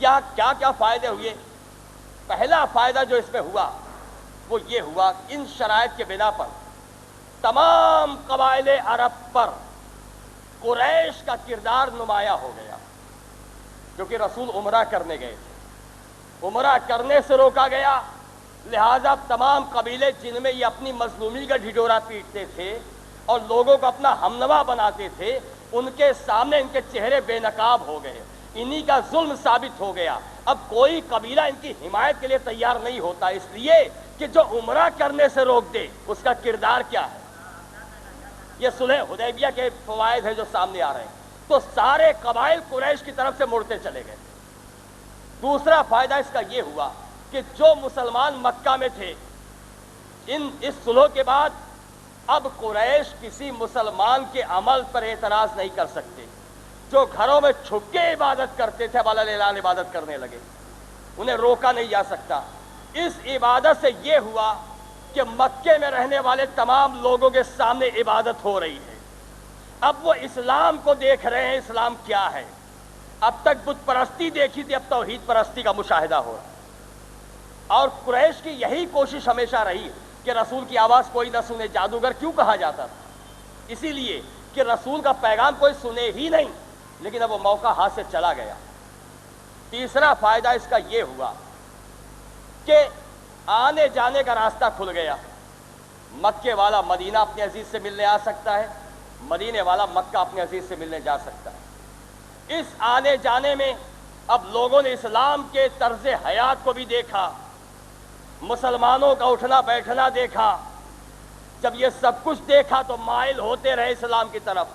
کیا فائدے ہوئے؟ پہلا فائدہ جو اس میں ہوا وہ یہ ہوا، ان شرائط کے بنا پر تمام قبائل عرب پر قریش کا کردار نمایاں ہو گیا، کیونکہ رسول عمرہ کرنے گئے تھے، عمرہ کرنے سے روکا گیا، لہذا تمام قبیلے جن میں یہ اپنی مظلومی کا ڈھڈورا پیٹتے تھے اور لوگوں کو اپنا ہمنوا بناتے تھے، ان کے سامنے ان کے چہرے بے نقاب ہو گئے، انہی کا ظلم ثابت ہو گیا۔ اب کوئی قبیلہ ان کی حمایت کے لیے تیار نہیں ہوتا، اس لیے کہ جو عمرہ کرنے سے روک دے اس کا کردار کیا ہے۔ یہ صلح حدیبیہ کے فوائد ہیں جو سامنے آ رہے ہیں، تو سارے قبائل قریش کی طرف سے مڑتے چلے گئے۔ دوسرا فائدہ اس کا یہ ہوا کہ جو مسلمان مکہ میں تھے، اس صلح کے بعد اب قریش کسی مسلمان کے عمل پر اعتراض نہیں کر سکتے۔ جو گھروں میں چھپ کے عبادت کرتے تھے اب اعلان عبادت کرنے لگے، انہیں روکا نہیں جا سکتا۔ اس عبادت سے یہ ہوا کہ مکے میں رہنے والے تمام لوگوں کے سامنے عبادت ہو رہی ہے، اب وہ اسلام کو دیکھ رہے ہیں، اسلام کیا ہے۔ اب تک بت پرستی دیکھی تھی، اب توحید پرستی کا مشاہدہ ہو رہا، اور قریش کی یہی کوشش ہمیشہ رہی کہ رسول کی آواز کوئی نہ سنے۔ جادوگر کیوں کہا جاتا تھا؟ اسی لیے کہ رسول کا پیغام کوئی سنے ہی نہیں، لیکن اب وہ موقع ہاتھ سے چلا گیا۔ تیسرا فائدہ اس کا یہ ہوا کہ آنے جانے کا راستہ کھل گیا، مکے والا مدینہ اپنے عزیز سے ملنے آ سکتا ہے، مدینے والا مکہ اپنے عزیز سے ملنے جا سکتا ہے۔ اس آنے جانے میں اب لوگوں نے اسلام کے طرز حیات کو بھی دیکھا، مسلمانوں کا اٹھنا بیٹھنا دیکھا۔ جب یہ سب کچھ دیکھا تو مائل ہوتے رہے اسلام کی طرف۔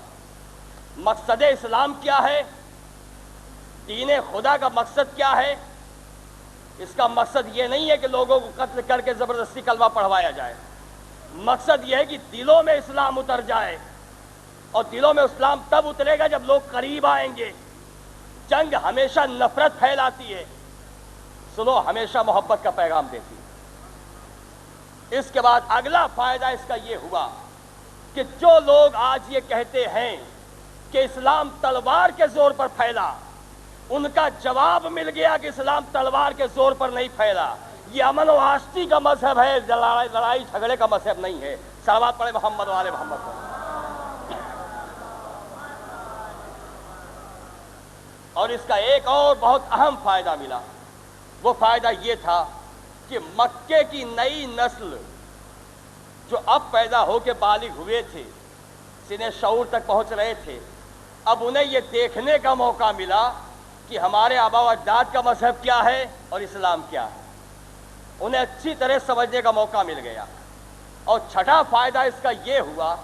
مقصد اسلام کیا ہے؟ دین خدا کا مقصد کیا ہے؟ اس کا مقصد یہ نہیں ہے کہ لوگوں کو قتل کر کے زبردستی کلمہ پڑھوایا جائے، مقصد یہ ہے کہ دلوں میں اسلام اتر جائے، اور دلوں میں اسلام تب اترے گا جب لوگ قریب آئیں گے۔ جنگ ہمیشہ نفرت پھیلاتی ہے، صلح ہمیشہ محبت کا پیغام دیتی ہے۔ اس کے بعد اگلا فائدہ اس کا یہ ہوا کہ جو لوگ آج یہ کہتے ہیں کہ اسلام تلوار کے زور پر پھیلا، ان کا جواب مل گیا کہ اسلام تلوار کے زور پر نہیں پھیلا، یہ امن و آشتی کا مذہب ہے، لڑائی جھگڑے کا مذہب نہیں ہے۔ صلوات پڑھے محمد والے محمد پر۔ اور اس کا ایک اور بہت اہم فائدہ ملا، وہ فائدہ یہ تھا کہ مکے کی نئی نسل جو اب پیدا ہو کے بالغ ہوئے تھے، سن شعور تک پہنچ رہے تھے، اب انہیں یہ دیکھنے کا موقع ملا کہ ہمارے آبا و اجداد کا مذہب کیا ہے اور اسلام کیا ہے، انہیں اچھی طرح سمجھنے کا موقع مل گیا۔ اور چھٹا فائدہ اس کا یہ ہوا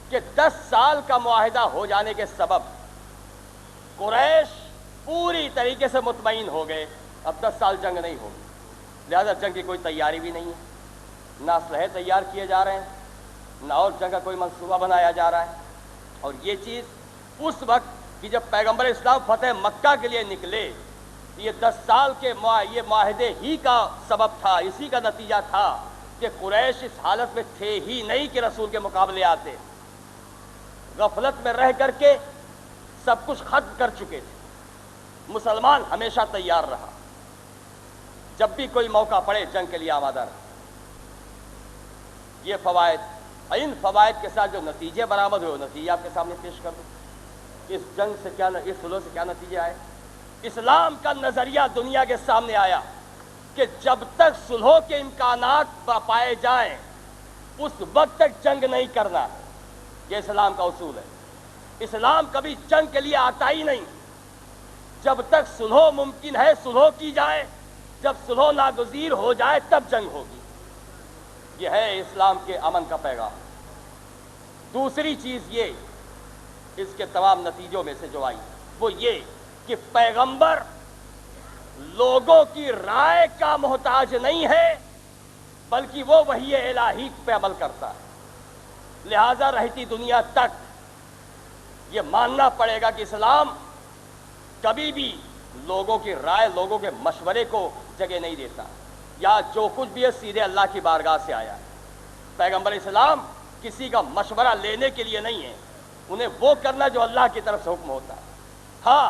کہ 10 سال کا معاہدہ ہو جانے کے سبب قریش پوری طریقے سے مطمئن ہو گئے، اب 10 سال جنگ نہیں ہوگی، لہذا جنگ کی کوئی تیاری بھی نہیں ہے، نہ اسلحے تیار کیے جا رہے ہیں، نہ اور جنگ کا کوئی منصوبہ بنایا جا رہا ہے۔ اور یہ چیز اس وقت کہ جب پیغمبر اسلام فتح مکہ کے لیے نکلے، یہ 10 سال کے یہ معاہدے ہی کا سبب تھا، اسی کا نتیجہ تھا کہ قریش اس حالت میں تھے ہی نہیں کہ رسول کے مقابلے آتے، غفلت میں رہ کر کے سب کچھ ختم کر چکے تھے۔ مسلمان ہمیشہ تیار رہا، جب بھی کوئی موقع پڑے جنگ کے لیے آمادہ رہا۔ یہ فوائد، ان فوائد کے ساتھ جو نتیجے برآمد ہوئے، نتیجے آپ کے سامنے پیش کر دوں۔ اس جنگ سے کیا، اس صلح سے کیا نتیجے آئے؟ اسلام کا نظریہ دنیا کے سامنے آیا کہ جب تک صلح کے امکانات پائے جائیں اس وقت تک جنگ نہیں کرنا، یہ اسلام کا اصول ہے۔ اسلام کبھی جنگ کے لیے آتا ہی نہیں، جب تک صلح ممکن ہے صلح کی جائے، جب صلح ناگزیر ہو جائے تب جنگ ہوگی۔ یہ ہے اسلام کے امن کا پیغام۔ دوسری چیز یہ اس کے تمام نتیجوں میں سے جو آئی وہ یہ کہ پیغمبر لوگوں کی رائے کا محتاج نہیں ہے، بلکہ وہ وحی الہی پہ عمل کرتا ہے۔ لہذا رہتی دنیا تک یہ ماننا پڑے گا کہ اسلام کبھی بھی لوگوں کی رائے، لوگوں کے مشورے کو جگہ نہیں دیتا، یا جو کچھ بھی ہے سیدھے اللہ کی بارگاہ سے آیا ہے۔ پیغمبر اسلام کسی کا مشورہ لینے کے لیے نہیں ہے، انہیں وہ کرنا جو اللہ کی طرف سے حکم ہوتا ہے۔ ہاں،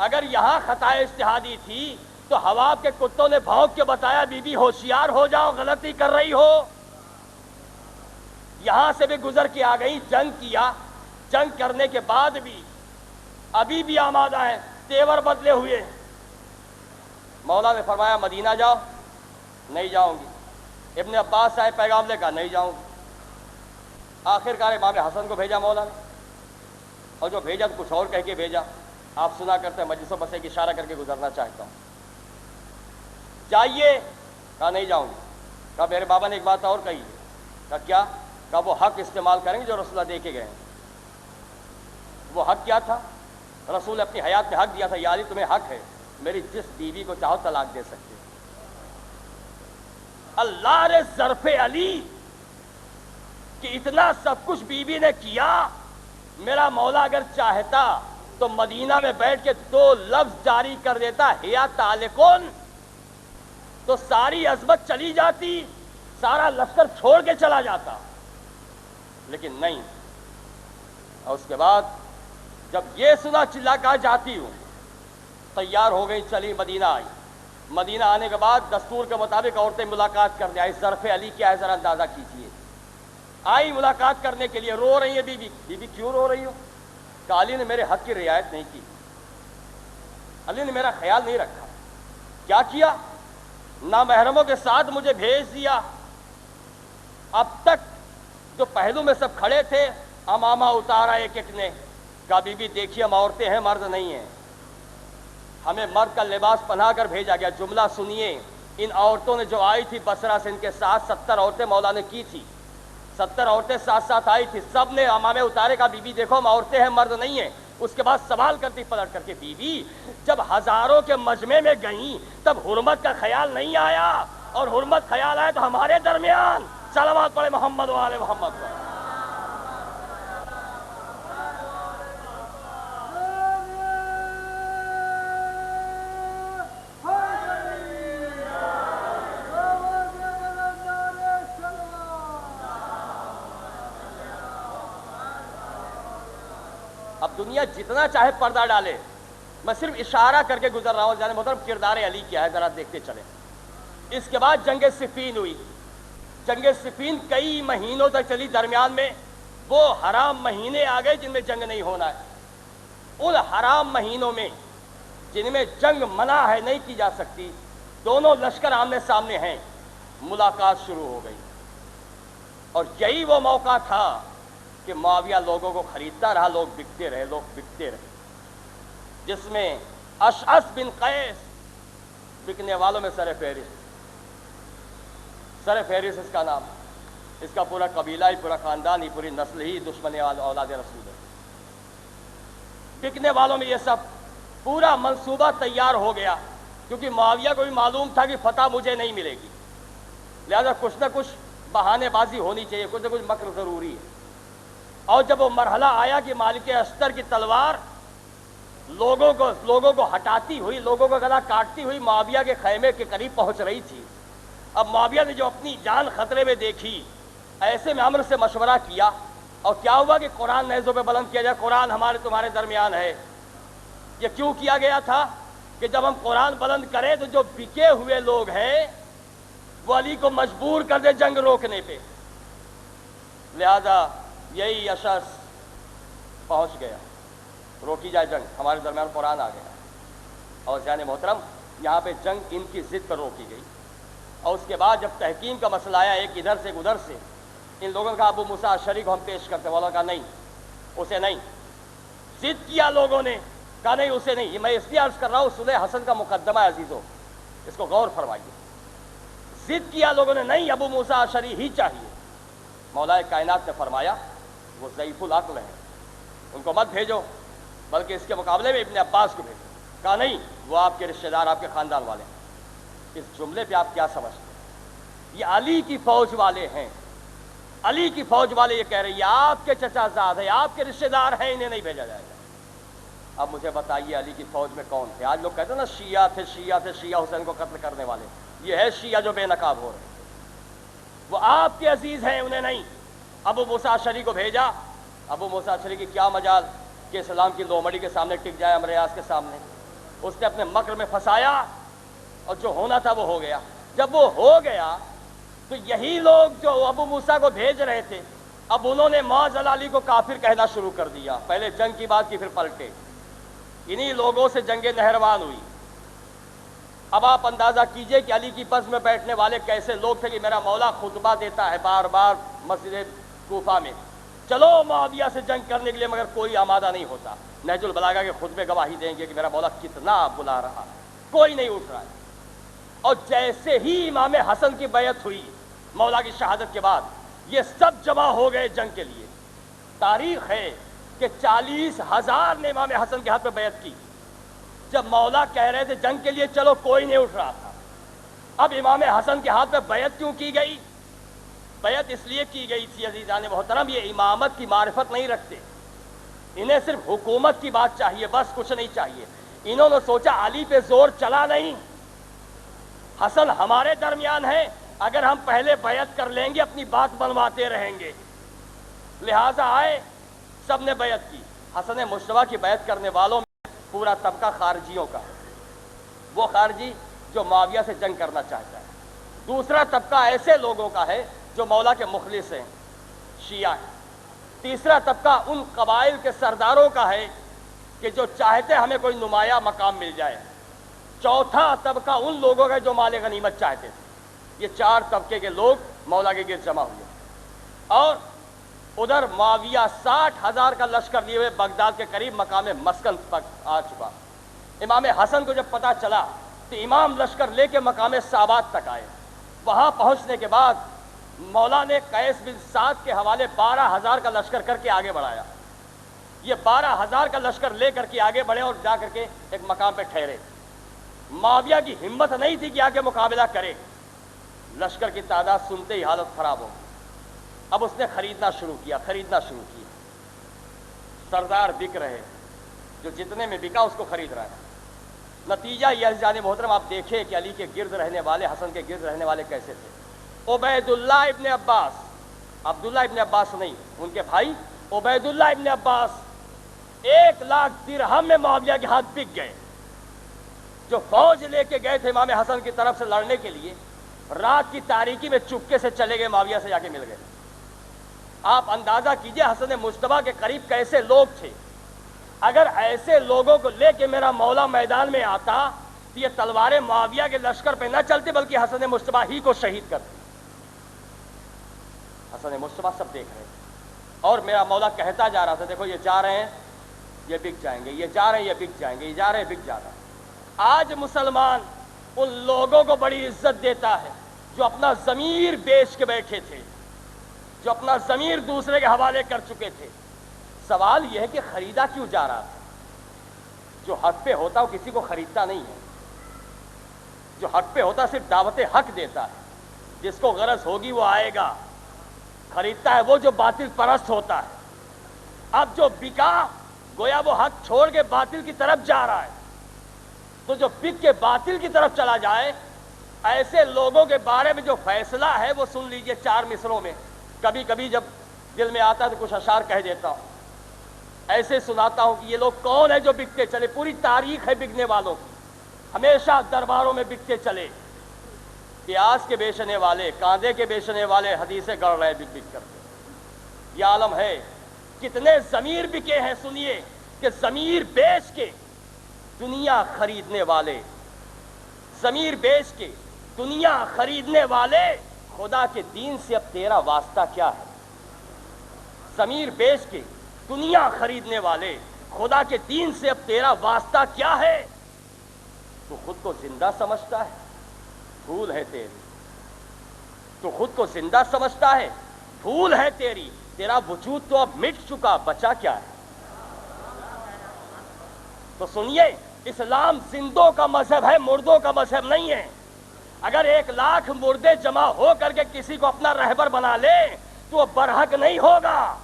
اگر یہاں خطا اجتہادی تھی تو ہوا کے کتوں نے بھونک کے بتایا بی بی ہوشیار ہو جاؤ، غلطی کر رہی ہو. یہاں سے بھی گزر کے آ گئی، جنگ کیا، جنگ کرنے کے بعد بھی ابھی بھی آمادہ ہیں، تیور بدلے ہوئے. مولا نے فرمایا مدینہ جاؤ، نہیں جاؤں گی. ابن عباس صاحب پیغام لے کہا نہیں جاؤں گی. آخرکار امام حسن کو بھیجا مولا نے، اور جو بھیجا تو کچھ اور کہہ کے بھیجا. آپ سنا کرتے ہیں، مجلس و بسے کی اشارہ کر کے گزرنا چاہتا ہوں. جائیے، کہا نہیں جاؤں گی. کہا میرے بابا نے ایک بات اور کہی ہے. کہا کیا؟ کہا وہ حق استعمال کریں گے جو رسول اللہ دے کے گئے ہیں. وہ حق کیا تھا؟ رسول نے اپنی حیات میں حق دیا تھا، یا علی تمہیں حق ہے میری جس بیوی کو چاہو طلاق دے سکتے. اللہ نے ظرف علی کہ اتنا سب کچھ بیوی نے کیا، میرا مولا اگر چاہتا تو مدینہ میں بیٹھ کے 2 لفظ جاری کر دیتا، ہیا تعلقون، تو ساری عظمت چلی جاتی، سارا لشکر چھوڑ کے چلا جاتا. لیکن نہیں. اور اس کے بعد جب یہ سنا چلا کہا جاتی ہوں، تیار ہو گئی، چلی مدینہ آئی. مدینہ آنے کے بعد دستور کے مطابق عورتیں ملاقات کرنے آئی. ظرف علی کیا ہے ذرا اندازہ کیجیے. آئی ملاقات کرنے کے لیے، رو رہی ہے بیوی. بیوی کیوں رو رہی ہو؟ کہ علی نے میرے حق کی رعایت نہیں کی، علی نے میرا خیال نہیں رکھا. کیا کیا؟ نامحرموں کے ساتھ مجھے بھیج دیا. اب تک جو پہلو میں سب کھڑے تھے، امامہ اتارا ایک ایک نے. کہا بی بی دیکھیے ہم عورتیں ہیں، مرد نہیں ہیں، ہمیں مرد کا لباس پہنا کر بھیجا گیا. جملہ سنیے، ان عورتوں نے جو آئی تھی بصرہ سے، ان کے ساتھ 70 عورتیں مولا نے کی تھی. 70 عورتیں ساتھ ساتھ آئی تھی، سب نے امامے اتارے. کا بی بی دیکھو ہم عورتیں ہیں، مرد نہیں ہیں. اس کے بعد سوال کرتی پلٹ کر کے، بی بی جب ہزاروں کے مجمع میں گئیں تب حرمت کا خیال نہیں آیا؟ اور حرمت خیال آئے تو ہمارے درمیان صلوات پڑھے محمد و آل محمد. اب دنیا جتنا چاہے پردہ ڈالے، میں صرف اشارہ کر کے گزر رہا ہوں. جانے محترم کردار علی کیا ہے ذرا دیکھتے چلیں. اس کے بعد جنگ صفین ہوئی. جنگ صفین کئی مہینوں تک چلی. درمیان میں وہ حرام مہینے آ گئے جن میں جنگ نہیں ہونا ہے. ان حرام مہینوں میں جن میں جنگ منع ہے، نہیں کی جا سکتی، دونوں لشکر آمنے سامنے ہیں. ملاقات شروع ہو گئی، اور یہی وہ موقع تھا کہ معاویہ لوگوں کو خریدتا رہا. لوگ بکتے رہے، جس میں اشعث بن قیس بکنے والوں میں سر فہرست اس کا نام. اس کا پورا قبیلہ ہی، پورا خاندان ہی، پوری نسل ہی دشمن اولاد رسول ہے. بکنے والوں میں یہ سب پورا منصوبہ تیار ہو گیا، کیونکہ معاویہ کو بھی معلوم تھا کہ فتح مجھے نہیں ملے گی، لہذا کچھ نہ کچھ بہانے بازی ہونی چاہیے، کچھ نہ کچھ مکر ضروری ہے. اور جب وہ مرحلہ آیا کہ مالک اشتر کی تلوار لوگوں کو ہٹاتی ہوئی، لوگوں کا گلا کاٹتی ہوئی معاویہ کے خیمے کے قریب پہنچ رہی تھی، اب معاویہ نے جو اپنی جان خطرے میں دیکھی، ایسے میں عمر سے مشورہ کیا. اور کیا ہوا کہ قرآن نیزوں پہ بلند کیا جائے، قرآن ہمارے تمہارے درمیان ہے. یہ کیوں کیا گیا تھا کہ جب ہم قرآن بلند کریں تو جو بکے ہوئے لوگ ہیں وہ علی کو مجبور کر دے جنگ روکنے پہ. لہذا یہی اشعث پہنچ گیا، روکی جائے جنگ، ہمارے درمیان قرآن آ گیا. اور جان محترم یہاں پہ جنگ ان کی ضد پر روکی گئی. اور اس کے بعد جب تحکیم کا مسئلہ آیا، ایک ادھر سے ایک ادھر سے، ان لوگوں نے کہا ابو موسیٰ اشعری کو ہم پیش کرتے ہیں. والا کہا نہیں، اسے نہیں. ضد کیا لوگوں نے، کہا نہیں اسے نہیں. میں اس لیے عرض کر رہا ہوں، صلح حسن کا مقدمہ ہے عزیزو، اس کو غور فرمائیے. ضد کیا لوگوں نے، نہیں ابو موسیٰ اشعری ہی چاہیے. مولا کائنات نے فرمایا وہ ضعیف العقل ہیں، ان کو مت بھیجو، بلکہ اس کے مقابلے میں ابن عباس کو بھیجو. کہا نہیں، وہ آپ کے رشتہ دار، آپ کے خاندان والے ہیں. اس جملے پہ آپ کیا سمجھتے ہیں؟ یہ علی کی فوج والے ہیں. علی کی فوج والے یہ کہہ رہے ہیں آپ کے چچا زاد ہیں، آپ کے رشتہ دار ہیں، انہیں نہیں بھیجا جائے گا. اب مجھے بتائیے علی کی فوج میں کون تھے؟ آج لوگ کہتے ہیں نا شیعہ تھے، شیعہ حسین کو قتل کرنے والے. یہ ہے شیعہ جو بے نقاب ہو رہے ہیں، وہ آپ کے عزیز ہیں، انہیں نہیں. ابو موسیٰ اشعری کو بھیجا. ابو موسیٰ اشعری کی کیا مجال کہ اسلام کی لومڑی کے سامنے ٹک جائے، امر یاس کے سامنے. اس نے اپنے مکر میں پھنسایا اور جو ہونا تھا وہ ہو گیا۔ جب وہ ہو گیا تو یہی لوگ جو ابو موسیٰ کو بھیج رہے تھے اب انہوں نے معاذ علی کو کافر کہنا شروع کر دیا۔ پہلے جنگ کی بات کی پھر پلٹے، انہی لوگوں سے جنگ نہروان ہوئی۔ اب آپ اندازہ کیجئے کہ علی کی پس میں بیٹھنے والے کیسے لوگ تھے کہ میرا مولا خطبہ دیتا ہے بار بار مسجد کوفہ میں، چلو معاویہ سے جنگ کرنے کے لیے، مگر کوئی آمادہ نہیں ہوتا۔ نہج البلاغہ کے خطبے گواہی دیں گے کہ میرا مولا کتنا بلا رہا، کوئی نہیں اٹھ رہا ہے۔ اور جیسے ہی امام حسن کی بیعت ہوئی مولا کی شہادت کے بعد، یہ سب جمع ہو گئے جنگ کے لیے۔ تاریخ ہے کہ 40,000 نے امام حسن کے ہاتھ میں بیعت کی۔ جب مولا کہہ رہے تھے جنگ کے لیے چلو، کوئی نہیں اٹھ رہا تھا۔ اب امام حسن کے ہاتھ میں بیعت کیوں کی گئی؟ بیعت اس لیے کی گئی تھی عزیزان محترم، یہ امامت کی معرفت نہیں رکھتے، انہیں صرف حکومت کی بات چاہیے، بس کچھ نہیں چاہیے۔ انہوں نے سوچا علی پہ زور چلا نہیں، حسن ہمارے درمیان ہے، اگر ہم پہلے بیعت کر لیں گے اپنی بات بنواتے رہیں گے، لہٰذا آئے سب نے بیعت کی۔ حسن مشتبہ کی بیعت کرنے والوں میں پورا طبقہ خارجیوں کا ہے، وہ خارجی جو معاویہ سے جنگ کرنا چاہتا ہے۔ دوسرا طبقہ ایسے لوگوں کا ہے جو مولا کے مخلص ہیں، شیعہ ہیں۔ تیسرا طبقہ ان قبائل کے سرداروں کا ہے کہ جو چاہتے ہمیں کوئی نمایاں مقام مل جائے۔ چوتھا طبقہ ان لوگوں کا جو مال غنیمت چاہتے تھے۔ یہ 4 طبقے کے لوگ مولا کے گرد جمع ہوئے، اور ادھر معاویہ 60,000 کا لشکر لیے ہوئے بغداد کے قریب مقام مسکن تک آ چکا۔ امام حسن کو جب پتا چلا تو امام لشکر لے کے مقام سابات تک آئے۔ وہاں پہنچنے کے بعد مولا نے قیس بن سعد کے حوالے 12,000 کا لشکر کر کے آگے بڑھایا۔ یہ 12,000 کا لشکر لے کر کے آگے بڑھے اور جا کر کے ایک مقام پہ ٹھہرے۔ معاویہ کی ہمت نہیں تھی کہ آگے مقابلہ کرے، لشکر کی تعداد سنتے ہی حالت خراب ہو گئی۔ اب اس نے خریدنا شروع کیا۔ سردار بک رہے، جو جتنے میں بکا اس کو خرید رہا ہے۔ نتیجہ یہ عزیزان محترم آپ دیکھیں کہ علی کے گرد رہنے والے، حسن کے گرد رہنے والے کیسے تھے۔ عبیداللہ ابن عباس، عبداللہ ابن عباس نہیں، ان کے بھائی عبیداللہ ابن عباس 1,00,000 درہم میں معاویہ کے ہاتھ بک گئے۔ جو فوج لے کے گئے تھے امام حسن کی طرف سے لڑنے کے لیے، رات کی تاریکی میں چپکے سے چلے گئے، معاویہ سے جا کے مل گئے۔ آپ اندازہ کیجئے حسن مجتبیٰ کے قریب کیسے لوگ تھے۔ اگر ایسے لوگوں کو لے کے میرا مولا میدان میں آتا تو یہ تلواریں معاویہ کے لشکر پہ نہ چلتی بلکہ حسن مجتبیٰ ہی کو شہید کرتی۔ حسن مجتبیٰ سب دیکھ رہے تھے، اور میرا مولا کہتا جا رہا تھا دیکھو یہ جا رہے ہیں یہ بک جائیں گے، یہ جا رہے ہیں یہ بک جائیں گے، یہ جا رہے ہیں بک جانا۔ آج مسلمان ان لوگوں کو بڑی عزت دیتا ہے جو اپنا ضمیر بیچ کے بیٹھے تھے، جو اپنا ضمیر دوسرے کے حوالے کر چکے تھے۔ سوال یہ ہے کہ خریدا کیوں جا رہا تھا؟ جو حق پہ ہوتا وہ کسی کو خریدتا نہیں ہے، جو حق پہ ہوتا صرف دعوت حق دیتا ہے، جس کو غرض ہوگی وہ آئے گا۔ خریدتا ہے وہ جو باطل پرست ہوتا ہے۔ اب جو بکا گویا وہ حق چھوڑ کے باطل کی طرف جا رہا ہے، تو جو بک کے باطل کی طرف چلا جائے، ایسے لوگوں کے بارے میں جو فیصلہ ہے وہ سن لیجئے 4 مصروں میں۔ کبھی کبھی جب دل میں آتا ہے تو کچھ اشعار کہہ دیتا ہوں، ایسے سناتا ہوں کہ یہ لوگ کون ہیں جو بکتے چلے۔ پوری تاریخ ہے بکنے والوں کی، ہمیشہ درباروں میں بکتے چلے۔ پیاز کے بیچنے والے، کاندے کے بیچنے والے حدیثیں گڑھ رہے بک بک کرتے۔ یہ عالم ہے، کتنے ضمیر بکے ہیں سنیے، کہ ضمیر بیچ کے دنیا خریدنے والے، ضمیر بیچ کے دنیا خریدنے والے۔ خدا کے دین سے اب تیرا واسطہ کیا ہے؟ ضمیر بیچ کے دنیا خریدنے والے، خدا کے دین سے اب تیرا واسطہ کیا ہے؟ تو خود کو زندہ سمجھتا ہے، بھول ہے تیری۔ تو خود کو زندہ سمجھتا ہے، بھول ہے تیری۔ تیرا وجود تو اب مٹ چکا، بچا کیا ہے؟ تو سنیے، اسلام زندوں کا مذہب ہے، مردوں کا مذہب نہیں ہے۔ اگر 1,00,000 مردے جمع ہو کر کے کسی کو اپنا رہبر بنا لے تو وہ برحق نہیں ہوگا۔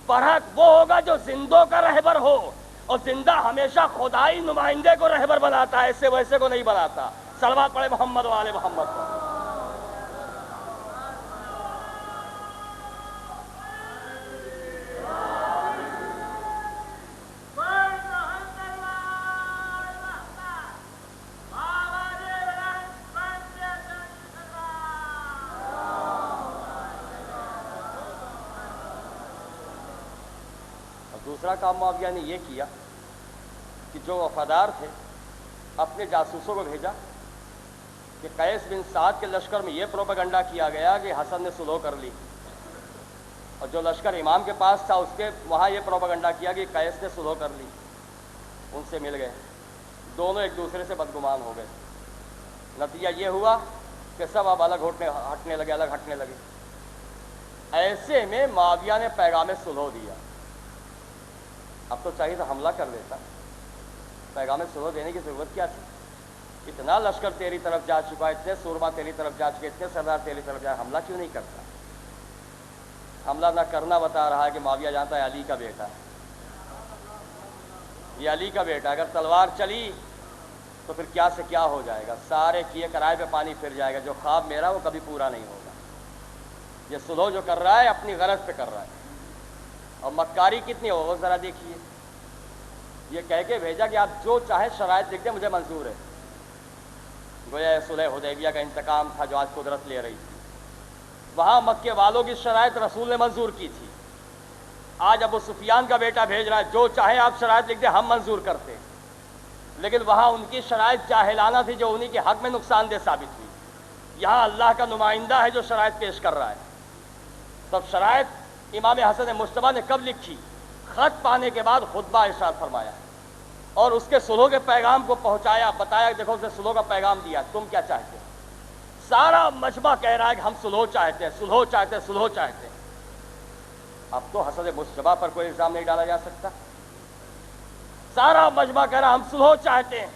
برحق وہ ہوگا جو زندوں کا رہبر ہو، اور زندہ ہمیشہ خدائی نمائندے کو رہبر بناتا ہے، ایسے ویسے کو نہیں بناتا۔ صلوات پڑھے محمد و آل محمد پر۔ دوسرا کام معاویہ نے یہ کیا کہ جو وفادار تھے اپنے جاسوسوں کو بھیجا کہ قیس بن سعد کے لشکر میں یہ پروپیگنڈا کیا گیا کہ حسن نے صلح کر لی، اور جو لشکر امام کے پاس تھا اس کے وہاں یہ پروپیگنڈا کیا کہ قیس نے صلح کر لی، ان سے مل گئے، دونوں ایک دوسرے سے بدگمان ہو گئے۔ نتیجہ یہ ہوا کہ سب اب الگ ہٹنے لگے۔ ایسے میں معاویہ نے پیغام صلح دیا۔ اب تو چاہیے تو حملہ کر دیتا، پیغام صلح دینے کی ضرورت کیا تھی؟ اتنا لشکر تیری طرف جا چکا، اتنے سورما تیری طرف جا چکے، اتنے سردار تیری طرف جا، حملہ کیوں نہیں کرتا؟ حملہ نہ کرنا بتا رہا ہے کہ معاویہ جانتا ہے علی کا بیٹا ہے، یہ علی کا بیٹا، اگر تلوار چلی تو پھر کیا سے کیا ہو جائے گا، سارے کیے کرائے پہ پانی پھر جائے گا، جو خواب میرا وہ کبھی پورا نہیں ہوگا۔ یہ صلح جو کر رہا ہے اپنی غرض پہ کر رہا ہے، اور مکاری کتنی ہو وہ ذرا دیکھیے۔ یہ کہہ کے بھیجا کہ آپ جو چاہیں شرائط لکھ دیں مجھے منظور ہے۔ گویا صلح حدیبیہ کا انتقام تھا جو آج قدرت لے رہی تھی، وہاں مکے والوں کی شرائط رسول نے منظور کی تھی، آج ابو سفیان کا بیٹا بھیج رہا ہے جو چاہیں آپ شرائط لکھ دیں ہم منظور کرتے ہیں، لیکن وہاں ان کی شرائط جاہلانہ تھی جو انہی کے حق میں نقصان دہ ثابت ہوئی۔ یہاں اللہ کا نمائندہ ہے جو شرائط پیش کر رہا ہے۔ تب شرائط امام حسن مجتبیٰ نے کب لکھی؟ خط پانے کے بعد خطبہ ارشاد فرمایا اور اس کے صلح کے پیغام کو پہنچایا، بتایا دیکھو اسے صلح کا پیغام دیا، تم کیا چاہتے ہو؟ سارا مجمع کہہ رہا ہے کہ ہم صلح چاہتے ہیں، صلح چاہتے ہیں، صلح چاہتے ہیں۔ اب تو حسن مجتبیٰ پر کوئی الزام نہیں ڈالا جا سکتا، سارا مجمع کہہ رہا ہم صلح چاہتے ہیں۔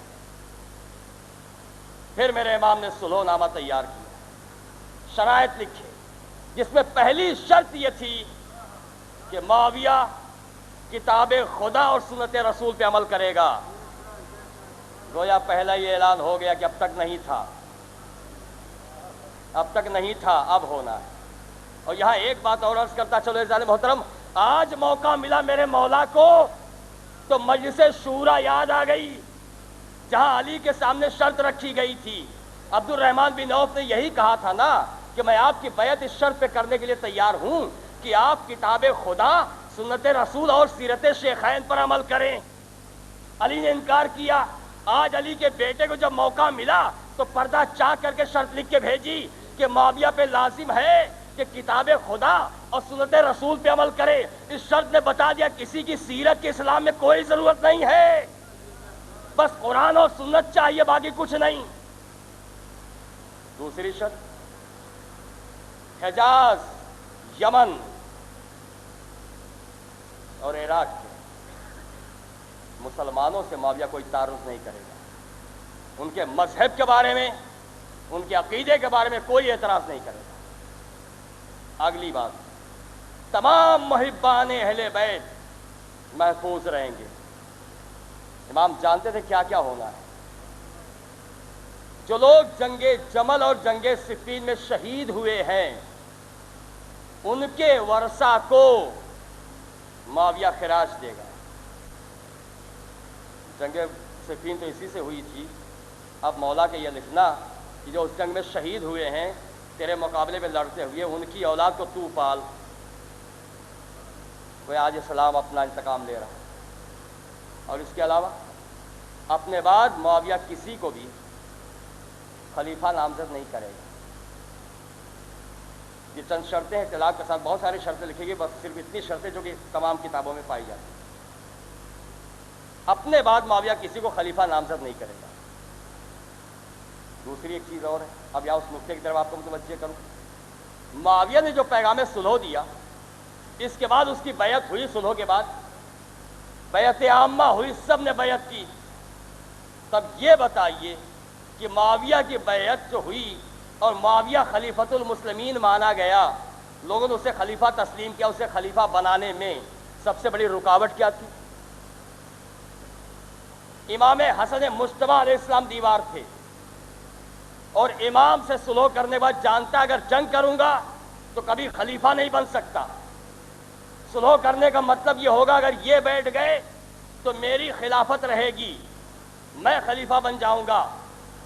پھر میرے امام نے صلح نامہ تیار کیا، شرائط لکھے، جس میں پہلی شرط یہ تھی کہ معاویہ کتاب خدا اور سنت رسول پہ عمل کرے گا۔ گویا پہلا یہ اعلان ہو گیا کہ اب تک نہیں تھا، اب تک نہیں تھا، اب ہونا ہے۔ اور یہاں ایک بات اور عرض کرتا چلو عزیزان محترم، آج موقع ملا میرے مولا کو تو مجلس شورا یاد آ گئی، جہاں علی کے سامنے شرط رکھی گئی تھی۔ عبد الرحمن بن عوف نے یہی کہا تھا نا کہ میں آپ کی بیعت اس شرط پہ کرنے کے لیے تیار ہوں کہ آپ کتاب خدا، سنت رسول اور سیرت شیخین پر عمل کریں۔ علی نے انکار کیا۔ آج علی کے بیٹے کو جب موقع ملا تو پردہ چاک کر کے شرط لکھ کے بھیجی کہ معاویہ پہ لازم ہے کہ کتاب خدا اور سنت رسول پہ عمل کرے۔ اس شرط نے بتا دیا کسی کی سیرت کے اسلام میں کوئی ضرورت نہیں ہے، بس قرآن اور سنت چاہیے، باقی کچھ نہیں۔ دوسری شرط، حجاز، یمن اور عراق کے مسلمانوں سے معاویہ کوئی تعارض نہیں کرے گا، ان کے مذہب کے بارے میں، ان کے عقیدے کے بارے میں کوئی اعتراض نہیں کرے گا۔ اگلی بات، تمام محبان اہل بیت محفوظ رہیں گے۔ امام جانتے تھے کیا کیا ہونا ہے۔ جو لوگ جنگ جمل اور جنگ صفین میں شہید ہوئے ہیں ان کے ورثہ کو معاویہ خراج دے گا۔ جنگ صفین تو اسی سے ہوئی تھی، اب مولا کے یہ لکھنا کہ جو اس جنگ میں شہید ہوئے ہیں تیرے مقابلے میں لڑتے ہوئے، ان کی اولاد کو تو پال۔ کوئی آج اسلام اپنا انتقام لے رہا ہے۔ اور اس کے علاوہ اپنے بعد معاویہ کسی کو بھی خلیفہ نامزد نہیں کرے گا۔ یہ چند شرطیں ہیں، اختلاف کے ساتھ بہت ساری شرطیں لکھی گئی، بس صرف اتنی شرطیں جو کہ تمام کتابوں میں پائی جاتی ہیں۔ اپنے بعد معاویہ کسی کو خلیفہ نامزد نہیں کرے گا۔ دوسری ایک چیز اور ہے، اب یہاں اس نقطے کی طرف آپ کو متوجہ کروں۔ معاویہ نے جو پیغام صلح دیا، اس کے بعد اس کی بیعت ہوئی، صلح کے بعد بیعت عامہ ہوئی، سب نے بیعت کی۔ تب یہ بتائیے کہ معاویہ کی بیعت جو ہوئی اور معاویہ خلیفۃ المسلمین مانا گیا، لوگوں نے اسے خلیفہ تسلیم کیا، اسے خلیفہ بنانے میں سب سے بڑی رکاوٹ کیا تھی؟ امام حسن مجتبیٰ علیہ السلام دیوار تھے، اور امام سے صلح کرنے کے بعد جانتا اگر جنگ کروں گا تو کبھی خلیفہ نہیں بن سکتا۔ صلح کرنے کا مطلب یہ ہوگا اگر یہ بیٹھ گئے تو میری خلافت رہے گی، میں خلیفہ بن جاؤں گا،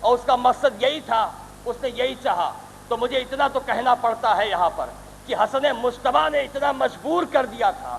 اور اس کا مقصد یہی تھا، اس نے یہی چاہا۔ تو مجھے اتنا تو کہنا پڑتا ہے یہاں پر کہ حسن مجتبیٰ نے اتنا مجبور کر دیا تھا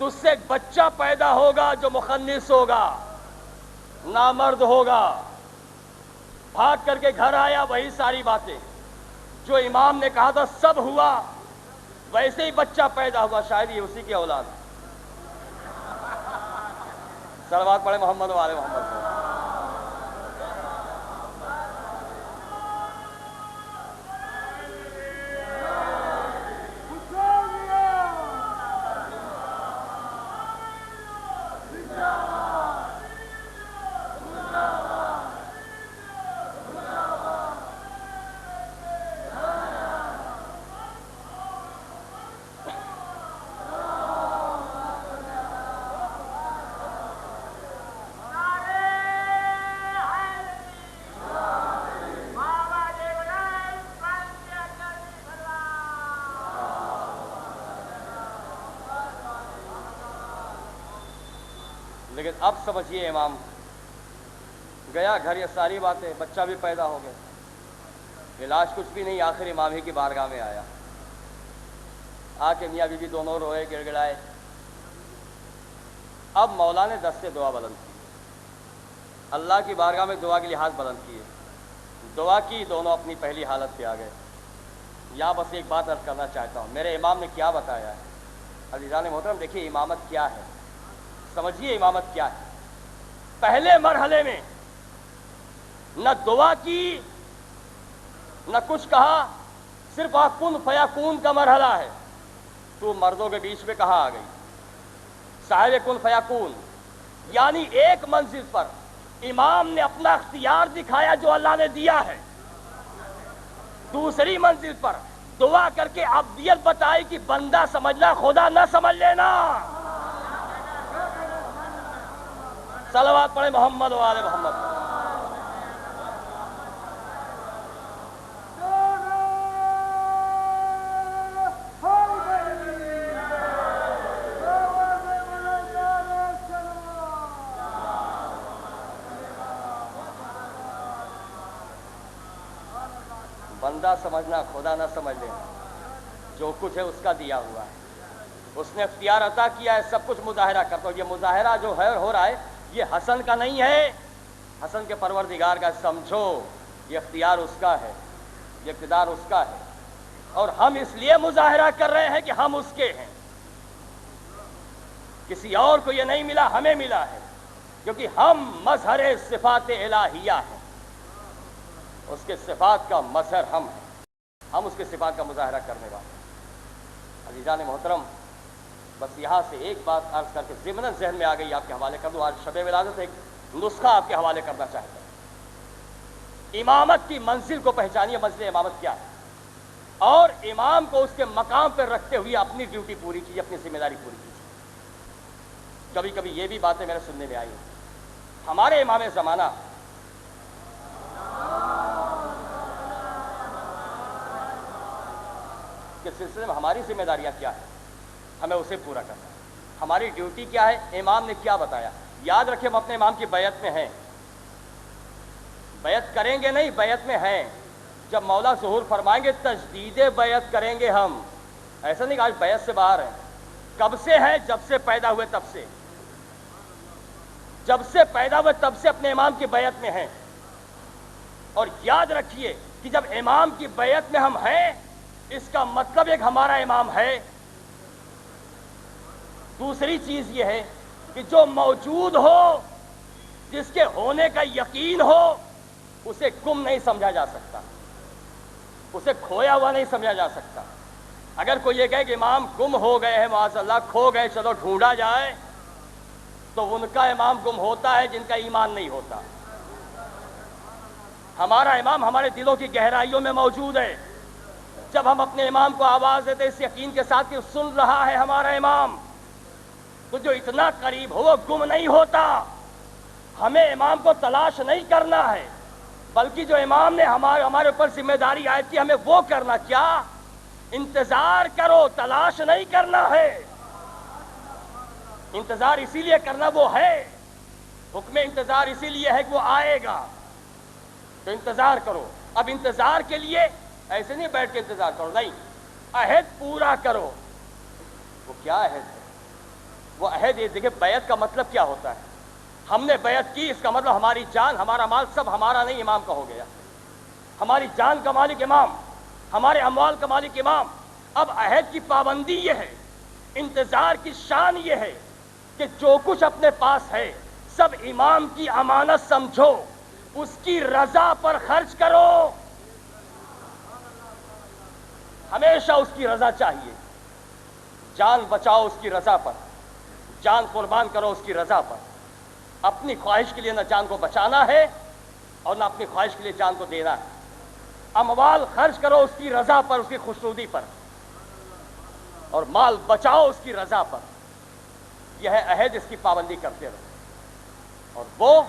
تجھ سے ایک بچہ پیدا ہوگا جو مخنث ہوگا، نامرد ہوگا، بھاگ کر کے گھر آیا، وہی ساری باتیں جو امام نے کہا تھا سب ہوا، ویسے ہی بچہ پیدا ہوا، شاید یہ اسی کی اولاد ہے۔ صلوات پڑھے محمد و آل محمد۔ لیکن اب سمجھیے، امام گیا گھر، یہ ساری باتیں، بچہ بھی پیدا ہو گیا، علاج کچھ بھی نہیں، آخر امام ہی کی بارگاہ میں آیا، آ کے میاں بیوی دونوں روئے، گڑ گڑائے۔ اب مولا نے دستے دعا بلند کی، اللہ کی بارگاہ میں دعا کے لیے ہاتھ بلند کیے، دعا کی، دونوں اپنی پہلی حالت پہ آ گئے۔ یہاں بس ایک بات عرض کرنا چاہتا ہوں، میرے امام نے کیا بتایا ہے؟ عزیزان محترم، دیکھیے امامت کیا ہے، سمجھیے امامت کیا ہے۔ پہلے مرحلے میں نہ دعا کی نہ کچھ کہا، صرف کن فیکون کا مرحلہ ہے۔ تو مردوں کے بیچ میں کہاں آ گئی؟ صاحب کن فیکون، یعنی ایک منزل پر امام نے اپنا اختیار دکھایا جو اللہ نے دیا ہے، دوسری منزل پر دعا کر کے ابدیت بتائی کہ بندہ سمجھنا، خدا نہ سمجھ لینا۔ صلوات پڑھے محمد و آل محمد۔ بندہ سمجھنا، خدا نہ سمجھ لینا، جو کچھ ہے اس کا دیا ہوا ہے، اس نے اختیار عطا کیا ہے، سب کچھ مظاہرہ کرتا ہوں۔ یہ مظاہرہ جو ہے ہو رہا ہے، یہ حسن کا نہیں ہے، حسن کے پروردگار کا، سمجھو یہ اختیار اس کا ہے، یہ اقتدار اس کا ہے، اور ہم اس لیے مظاہرہ کر رہے ہیں کہ ہم اس کے ہیں، کسی اور کو یہ نہیں ملا، ہمیں ملا ہے، کیونکہ ہم مظہر صفات الہیہ ہیں، اس کے صفات کا مظہر ہم ہیں، ہم اس کے صفات کا مظاہرہ کرنے والے۔ عزیزان محترم، بس یہاں سے ایک بات عرض کر کے ضمناً ذہن میں آ گئی، آپ کے حوالے کر دوں۔ آج شب ولادت ایک نسخہ آپ کے حوالے کرنا چاہتا ہوں۔ امامت کی منزل کو پہچانیے، منزل امامت کیا ہے، اور امام کو اس کے مقام پر رکھتے ہوئے اپنی ڈیوٹی پوری کیجیے، اپنی ذمہ داری پوری کیجیے۔ کبھی کبھی یہ بھی باتیں میرے سننے میں آئی، ہمارے امام زمانہ کے سلسلے میں ہماری ذمہ داریاں کیا ہے، ہمیں اسے پورا کرنا ہے، ہماری ڈیوٹی کیا ہے، امام نے کیا بتایا۔ یاد رکھیں، ہم اپنے امام کی بیعت میں ہیں، بیعت کریں گے نہیں، بیعت میں ہیں۔ جب مولا ظہور فرمائیں گے تجدید بیعت کریں گے ہم، ایسا نہیں کہ آج بیعت سے باہر ہیں۔ کب سے ہیں؟ جب سے پیدا ہوئے تب سے، جب سے پیدا ہوئے تب سے اپنے امام کی بیعت میں ہیں۔ اور یاد رکھیے کہ جب امام کی بیعت میں ہم ہیں، اس کا مطلب ایک ہمارا امام ہے۔ دوسری چیز یہ ہے کہ جو موجود ہو، جس کے ہونے کا یقین ہو، اسے گم نہیں سمجھا جا سکتا، اسے کھویا ہوا نہیں سمجھا جا سکتا۔ اگر کوئی یہ کہے کہ امام گم ہو گئے ہیں، معاذ اللہ کھو گئے، چلو ڈھونڈا جائے، تو ان کا امام گم ہوتا ہے جن کا ایمان نہیں ہوتا۔ ہمارا امام ہمارے دلوں کی گہرائیوں میں موجود ہے۔ جب ہم اپنے امام کو آواز دیتے اس یقین کے ساتھ کہ سن رہا ہے ہمارا امام، تو جو اتنا قریب ہو وہ گم نہیں ہوتا۔ ہمیں امام کو تلاش نہیں کرنا ہے، بلکہ جو امام نے ہمارے اوپر ذمہ داری عائد کی، ہمیں وہ کرنا۔ کیا؟ انتظار کرو، تلاش نہیں کرنا ہے۔ انتظار اسی لیے کرنا، وہ ہے حکم انتظار، اسی لیے ہے کہ وہ آئے گا، تو انتظار کرو۔ اب انتظار کے لیے ایسے نہیں بیٹھ کے انتظار کرو، نہیں، عہد پورا کرو۔ وہ کیا عہد ہے؟ وہ عہد، یہ دیکھیں بیعت کا مطلب کیا ہوتا ہے. ہم نے بیعت کی، اس کا مطلب ہماری جان ہمارا مال سب ہمارا نہیں، امام کا ہو گیا. ہماری جان کا مالک امام، ہمارے اموال کا مالک امام. اب عہد کی پابندی یہ ہے، انتظار کی شان یہ ہے کہ جو کچھ اپنے پاس ہے سب امام کی امانت سمجھو، اس کی رضا پر خرچ کرو. ہمیشہ اس کی رضا چاہیے. جان بچاؤ اس کی رضا پر، جان قربان کرو اس کی رضا پر. اپنی خواہش کے لیے نہ جان کو بچانا ہے اور نہ اپنی خواہش کے لیے جان کو دینا ہے. اموال خرچ کرو اس کی رضا پر، اس کی خوشنودی پر، اور مال بچاؤ اس کی رضا پر. یہ ہے عہد، اس کی پابندی کرتے رہو. اور وہ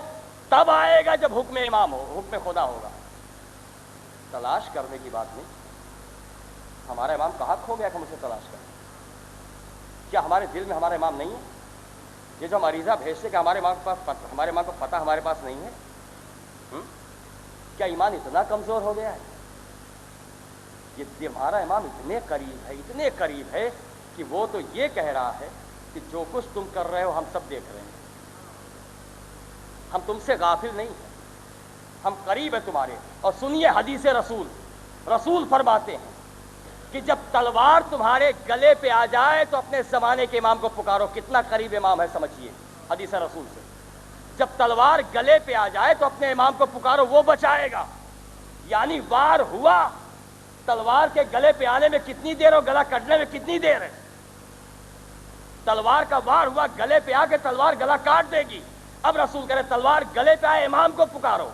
تب آئے گا جب حکم امام ہو، حکم خدا ہوگا. تلاش کرنے کی بات نہیں. ہمارا امام کہاں کھو گیا کہ ہم اسے تلاش کریں؟ کیا ہمارے دل میں ہمارا امام نہیں ہے؟ یہ جو ہم عریضہ بھیجتے کہ ہمارے امام کو پتہ ہمارے پاس نہیں ہے، کیا ایمان اتنا کمزور ہو گیا ہے؟ یہ ہمارا امام اتنے قریب ہے کہ وہ تو یہ کہہ رہا ہے کہ جو کچھ تم کر رہے ہو ہم سب دیکھ رہے ہیں، ہم تم سے غافل نہیں ہیں، ہم قریب ہیں تمہارے. اور سنیے حدیث رسول فرماتے ہیں کہ جب تلوار تمہارے گلے پہ آ جائے تو اپنے زمانے کے امام کو پکارو. کتنا قریب امام ہے سمجھیے حدیث رسول سے. جب تلوار گلے پہ آ جائے تو اپنے امام کو پکارو، وہ بچائے گا. یعنی وار ہوا، تلوار کے گلے پہ آنے میں کتنی دیر اور گلا کٹنے میں کتنی دیر ہے؟ تلوار کا وار ہوا، گلے پہ آ کے تلوار گلا کاٹ دے گی. اب رسول کہہ رہے تلوار گلے پہ آئے امام کو پکارو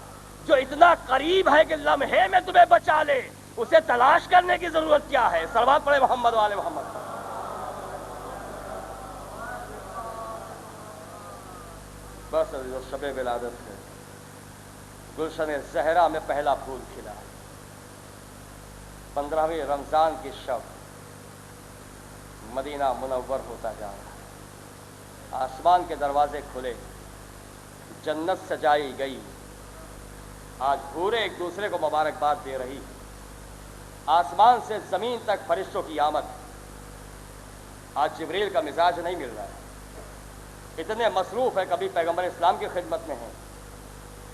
جو اتنا قریب ہے کہ لمحے میں تمہیں بچا لے. اسے تلاش کرنے کی ضرورت کیا ہے؟ صلوات پڑھے محمد و آل محمد. بس جو شب ولادت ہے، گلشن زہرا میں پہلا پھول کھلا. 15ویں رمضان کی شب مدینہ منور ہوتا جا رہا ہے. آسمان کے دروازے کھلے، جنت سجائی گئی. آج پورے ایک دوسرے کو مبارکباد دے رہی. آسمان سے زمین تک فرشتوں کی آمد. آج جبریل کا مزاج نہیں مل رہا ہے، اتنے مصروف ہے. کبھی پیغمبر اسلام کی خدمت میں ہیں،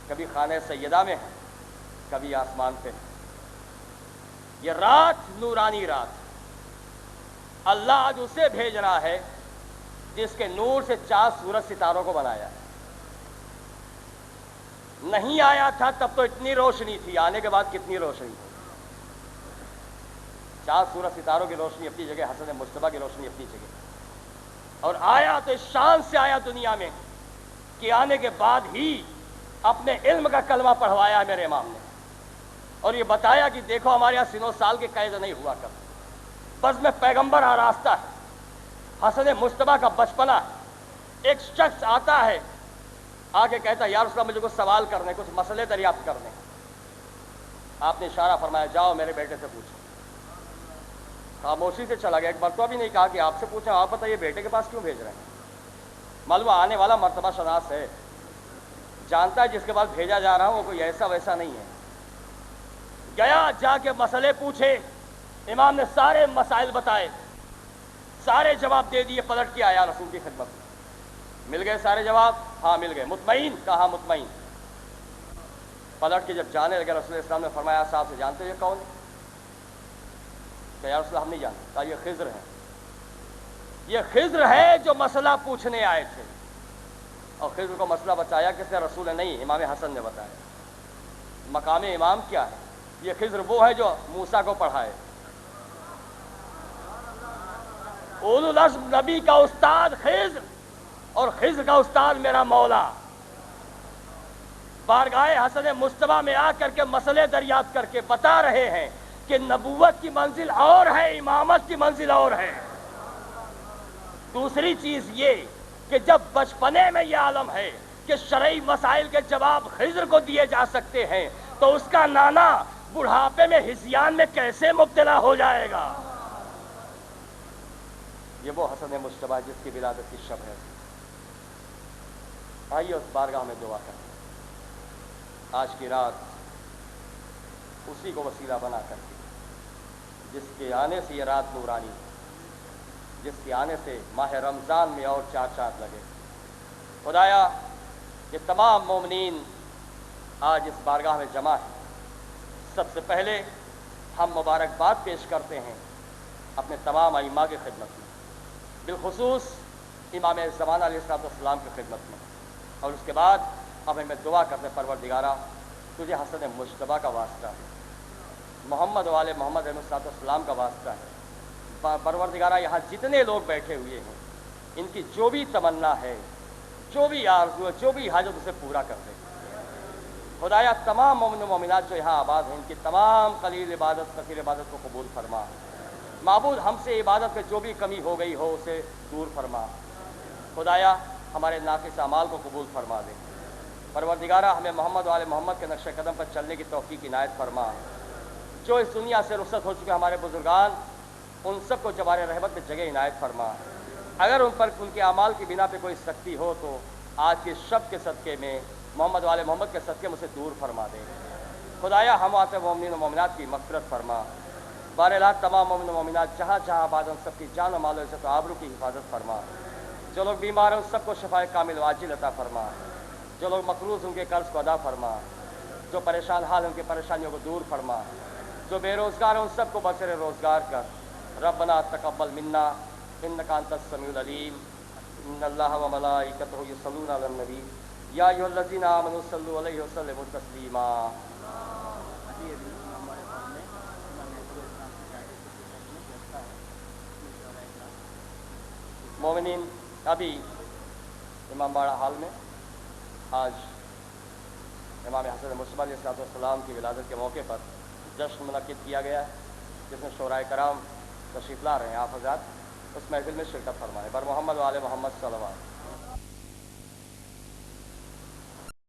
کبھی خانہ سیدہ میں ہیں، کبھی آسمان پہ ہیں. یہ رات نورانی رات. اللہ آج اسے بھیج رہا ہے جس کے نور سے 4 سورج ستاروں کو بنایا ہے. نہیں آیا تھا تب تو اتنی روشنی تھی، آنے کے بعد کتنی روشنی ہے. 4 سورج ستاروں کی روشنی اپنی جگہ، حسن مصطفیٰ کی روشنی اپنی جگہ. اور آیا تو اس شان سے آیا دنیا میں کہ آنے کے بعد ہی اپنے علم کا کلمہ پڑھوایا ہے میرے امام نے. اور یہ بتایا کہ دیکھو ہمارے یہاں سنو سال کے قید نہیں ہوا کرتے، بس میں پیغمبر آراستہ ہے، حسن مصطفیٰ کا بچپنا ہے. ایک شخص آتا ہے، آگے کہتا ہے یا رسول اللہ مجھے کچھ سوال کرنے، کچھ مسئلے دریافت کرنے. آپ نے اشارہ فرمایا جاؤ میرے بیٹے سے پوچھو. خاموشی سے چلا گیا. ایک مرتبہ بھی نہیں کہا کہ آپ سے پوچھیں، آپ بتائیے بیٹے کے پاس کیوں بھیج رہے ہیں؟ معلوم آنے والا مرتبہ شناس ہے، جانتا ہے جس کے پاس بھیجا جا رہا ہوں وہ کوئی ایسا ویسا نہیں ہے. گیا، جا کے مسئلے پوچھے. امام نے سارے مسائل بتائے، سارے جواب دے دیے. پلٹ کے آیا رسول کی خدمت میں. مل گئے سارے جواب؟ ہاں مل گئے. مطمئن؟ کہا مطمئن. پلٹ کے جب جانے لگے رسول اسلام نے فرمایا صاحب سے جانتے یہ کون ہے؟ کہ یا رسول اللہ ہم نہیں جانتے. کہا یہ خضر ہے. یہ خضر ہے جو مسئلہ پوچھنے آئے تھے. اور خضر کو مسئلہ بتایا کس نے؟ رسول نے نہیں، امام حسن نے بتایا. مقام امام کیا ہے؟ یہ خضر وہ ہے جو موسیٰ کو پڑھائے. اولو العزم نبی کا استاد خضر، اور خضر کا استاد میرا مولا. بارگاہ حسن مصطفیٰ میں آ کر کے مسئلے دریافت کر کے بتا رہے ہیں کہ نبوت کی منزل اور ہے، امامت کی منزل اور ہے. دوسری چیز یہ کہ جب بچپنے میں یہ عالم ہے کہ شرعی مسائل کے جواب خضر کو دیے جا سکتے ہیں تو اس کا نانا بڑھاپے میں ہذیان میں کیسے مبتلا ہو جائے گا؟ یہ وہ حسن مصطفیٰ جس کی ولادت کی شب ہے. آئیے اس بارگاہ میں دعا کریں. آج کی رات اسی کو وسیلہ بنا کر کے، جس کے آنے سے یہ رات نورانی ہے، جس کے آنے سے ماہ رمضان میں اور 4 چاند لگے۔ خدایا یہ تمام مومنین آج اس بارگاہ میں جمع ہیں، سب سے پہلے ہم مبارکباد پیش کرتے ہیں اپنے تمام ائمہ کی خدمت میں، بالخصوص امام زمانہ علیہ السلام کی خدمت میں، اور اس کے بعد اب ہمیں دعا کرتے ہیں پروردگارہ تجھے حسن مجتبیٰ کا واسطہ ہے، محمد والے محمد علیہ السلام کا واسطہ ہے، پروردگارہ یہاں جتنے لوگ بیٹھے ہوئے ہیں ان کی جو بھی تمنا ہے، جو بھی آرزو ہے، جو بھی حاجت اسے پورا کر دے۔ خدایا تمام مومن و مومنات جو یہاں آباد ہیں ان کی تمام قلیل عبادت کثیر عبادت کو قبول فرما۔ معبود ہم سے عبادت میں جو بھی کمی ہو گئی ہو اسے دور فرما۔ خدایا ہمارے ناقص اعمال کو قبول فرما دے۔ پروردگارہ ہمیں محمد والے محمد کے نقش قدم پر چلنے کی توفیق عنایت فرما۔ جو اس دنیا سے رخصت ہو چکے ہمارے بزرگان ان سب کو جبار رحمت میں جگہ عنایت فرما۔ اگر ان پر ان کے اعمال کی بنا پہ کوئی سختی ہو تو آج کے شب کے صدقے میں محمد والے محمد کے صدقے میں اسے دور فرما دے۔ خدایا ہم آتے مومنین و مومنات کی مغفرت فرما۔ بہرحال تمام مومن و مومنات جہاں جہاں آباد ان سب کی جان و مال و عزت و آبرو کی حفاظت فرما۔ جو لوگ بیمار ہیں ان سب کو شفائے کامل واجل عطا فرما۔ جو لوگ مقروض ان کے قرض کو ادا فرما۔ جو پریشان حال ان کی پریشانیوں کو دور فرما۔ جو بے روزگار ہیں ان سب کو بسر روزگار کر۔ ربنا تقبل منا انک انت السمیع العلیم ان اللہ و ملائکتہ یصلون علی النبی یا ایھا الذین آمنوا صلوا علیہ وسلموا تسلیما۔ مومنین ابھی امام باڑہ حال میں آج امام حسن مصطفیٰ علیہ السلام کی ولادت کے موقع پر جشن منعقد کیا گیا ہے جس میں شورائے کرام تشریف لا رہے ہیں۔ آپ حضرات اس محفل میں شرکت فرمائیں۔ بر محمد و آل محمد صلی اللہ علیہ وسلم۔